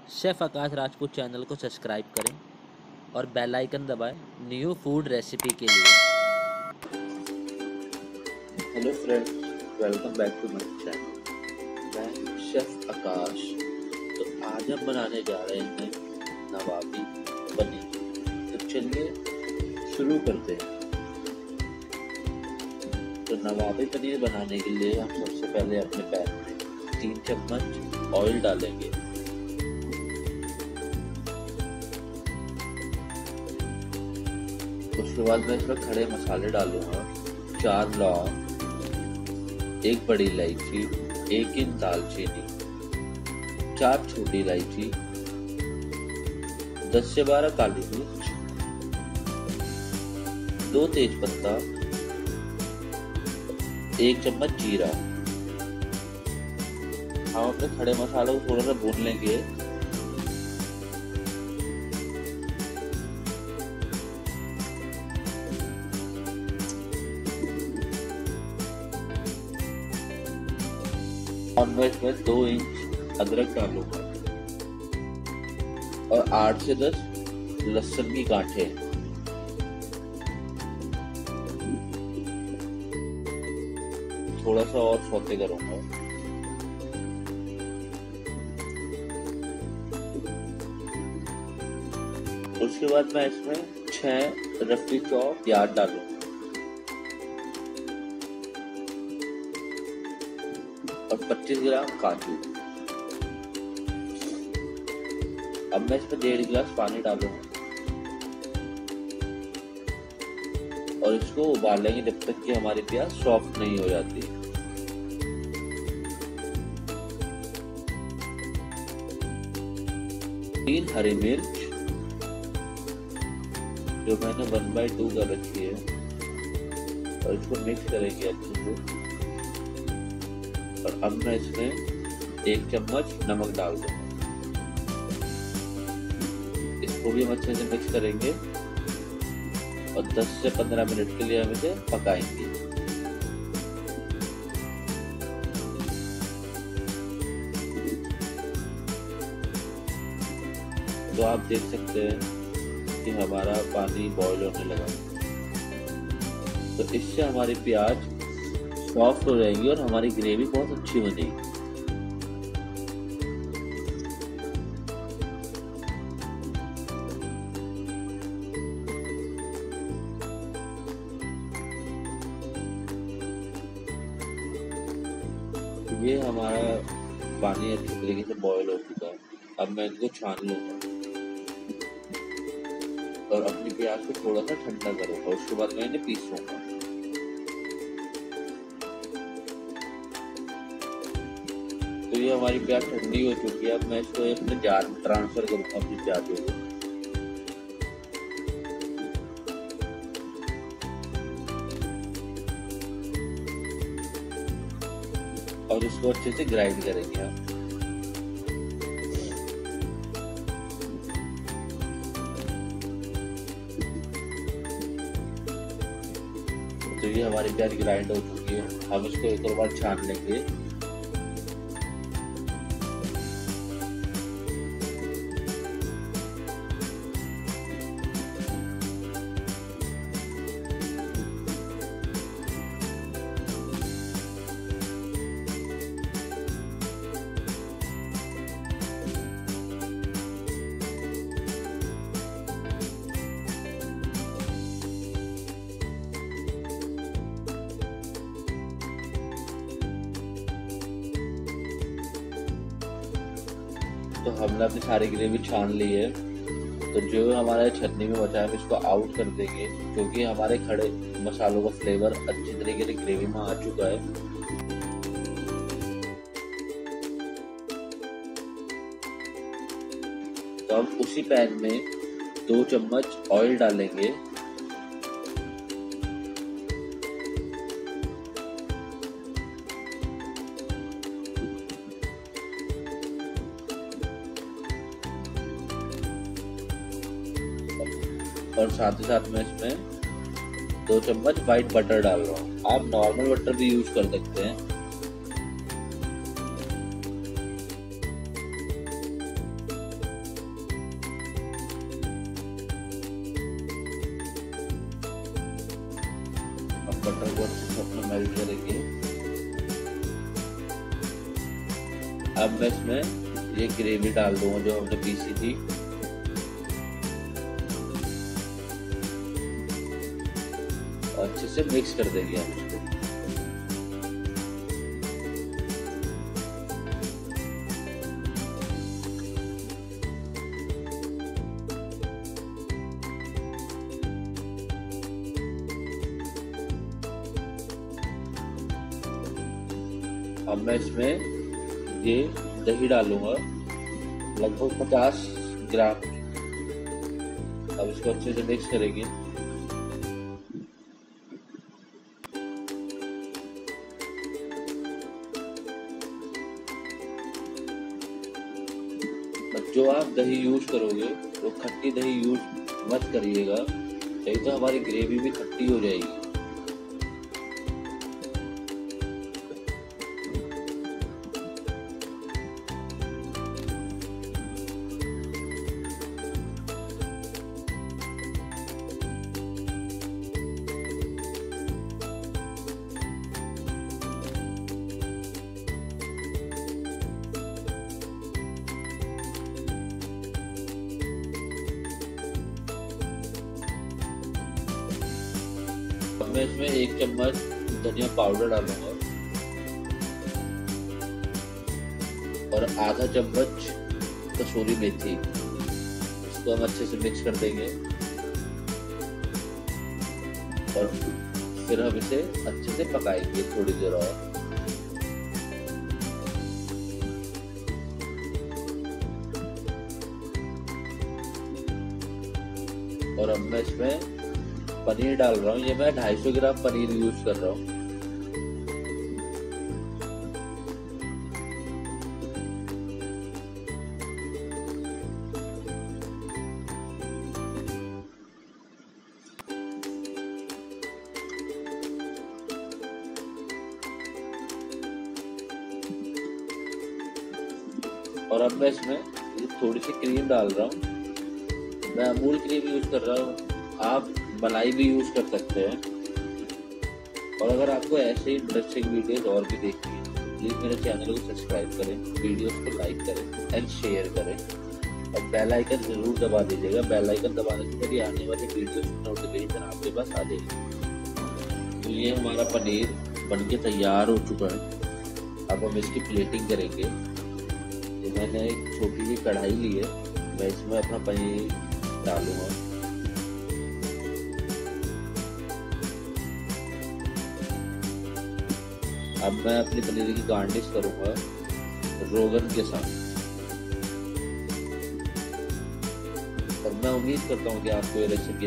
Chef Akash Rajput channel को subscribe करें और बेल आइकन दबाएं न्यू फूड रेसिपी के लिए। Hello friends, welcome back to my channel. मैं शेफ़ आकाश। तो आज हम बनाने जा रहे हैं नवाबी पनीर। तो चलिए शुरू करते हैं। तो नवाबी पनीर बनाने के लिए हम सबसे पहले अपने पैन में 3 चम्मच ऑयल डालेंगे। उसके बाद मैं इसमें खड़े मसाले डालूंगा। 4 लौंग, 1 बड़ी इलायची, 1 इंच दालचीनी, 4 छोटी इलायची, 10 से 12 काली मिर्च, 2 तेज पत्ता, 1 चम्मच जीरा। हम अपने खड़े मसालों को थोड़ा सा भून लेंगे। और मैं इसमें 2 इंच अदरक डालूंगा और 8 से 10 लहसुन की गांठें। थोड़ा सा और सौते करूंगा। उसके बाद मैं इसमें 6 रफली चॉप प्याज डालूंगा और 25 ग्राम काजू। अब मैं इसमें 1.5 गिलास पानी डालूंगा और इसको उबालेंगे जब तक कि हमारी प्याज सॉफ्ट नहीं हो जाती। तीन हरी मिर्च जो मैंने 1/2 कर रखी है और इसको मिक्स करेंगे अच्छे से। और अब मैं इसमें 1 चम्मच नमक डाल दूंगा। इसको भी हम अच्छे से मिक्स करेंगे और 10 से 15 मिनट के लिए हम इसे पकाएंगे। तो आप देख सकते हैं कि हमारा पानी बॉईल होने लगा। तो इससे हमारी प्याज सॉफ्ट हो जाएगी और हमारी ग्रेवी बहुत अच्छी बनेगी। ये हमारा पानी अच्छी तरीके से बॉईल हो चुका है। अब मैं इनको छान लूंगा और अपनी प्याज को थोड़ा सा ठंडा करूंगा। उसके बाद मैं इन्हें पीसूंगा। तो ये हमारी प्याज ठंडी हो चुकी है। अब मैं इसको अपने जार में ट्रांसफर करूंगा अपनी प्याजों को। और इसको अच्छे से ग्राइंड करेंगे आप। तो ये हमारी प्याज ग्राइंड हो चुकी है। हम इसको एक और बार छान लेंगे। तो हमने अपनी सारी ग्रेवी छान ली है। तो जो हमारा चटनी में बचा है हम इसको आउट कर देंगे, क्योंकि हमारे खड़े मसालों का फ्लेवर अच्छी तरीके से ग्रेवी में आ चुका है। तो हम उसी पैन में 2 चम्मच ऑयल डालेंगे और साथ ही साथ मैं इसमें 2 चम्मच व्हाइट बटर डाल रहा हूँ। आप नॉर्मल बटर भी यूज कर सकते हैं। बटर को अच्छे से अपना मेल्ट करेंगे। अब मैं इसमें ये ग्रेवी डाल दूंगा जो हमने पीसी थी। अच्छे से मिक्स कर देंगे हम इसको। अब मैं इसमें ये दही डालूंगा लगभग 50 ग्राम। अब इसको अच्छे से मिक्स करेंगे। जो आप दही यूज करोगे वो खट्टी दही यूज मत करिएगा, नहीं तो हमारी ग्रेवी भी खट्टी हो जाएगी। मैं इसमें 1 चम्मच धनिया पाउडर डालूंगा और आधा चम्मच कसूरी मेथी। इसको हम अच्छे से मिक्स कर देंगे और फिर हम इसे अच्छे से पकाएंगे थोड़ी देर और अब मैं इसमें पनीर डाल रहा हूँ। ये मैं 250 ग्राम पनीर यूज कर रहा हूँ। और अब मैं इसमें थोड़ी सी क्रीम डाल रहा हूँ। मैं अमूल क्रीम यूज कर रहा हूँ, आप मलाई भी यूज कर सकते हैं। और अगर आपको ऐसे इंटरेस्टिंग वीडियोस और भी देखनी है तो प्लीज मेरे चैनल को सब्सक्राइब करें, वीडियोस को लाइक करें एंड शेयर करें और बेल आइकन जरूर दबा दीजिएगा। बेल आइकन दबाने से मेरी आने वाली वीडियोस की नोटिफिकेशन आपके पास आ जाएगी। तो ये हमारा पनीर बनके तैयार हो चुका है। अब हम इसकी प्लेटिंग करेंगे। तो मैंने एक छोटी सी कढ़ाई ली है, मैं इसमें अपना पनीर डालूंगा। अब मैं अपनी पनीर की गार्निश करूंगा रोगन के साथ। और मैं उम्मीद करता हूँ कि आपको ये रेसिपी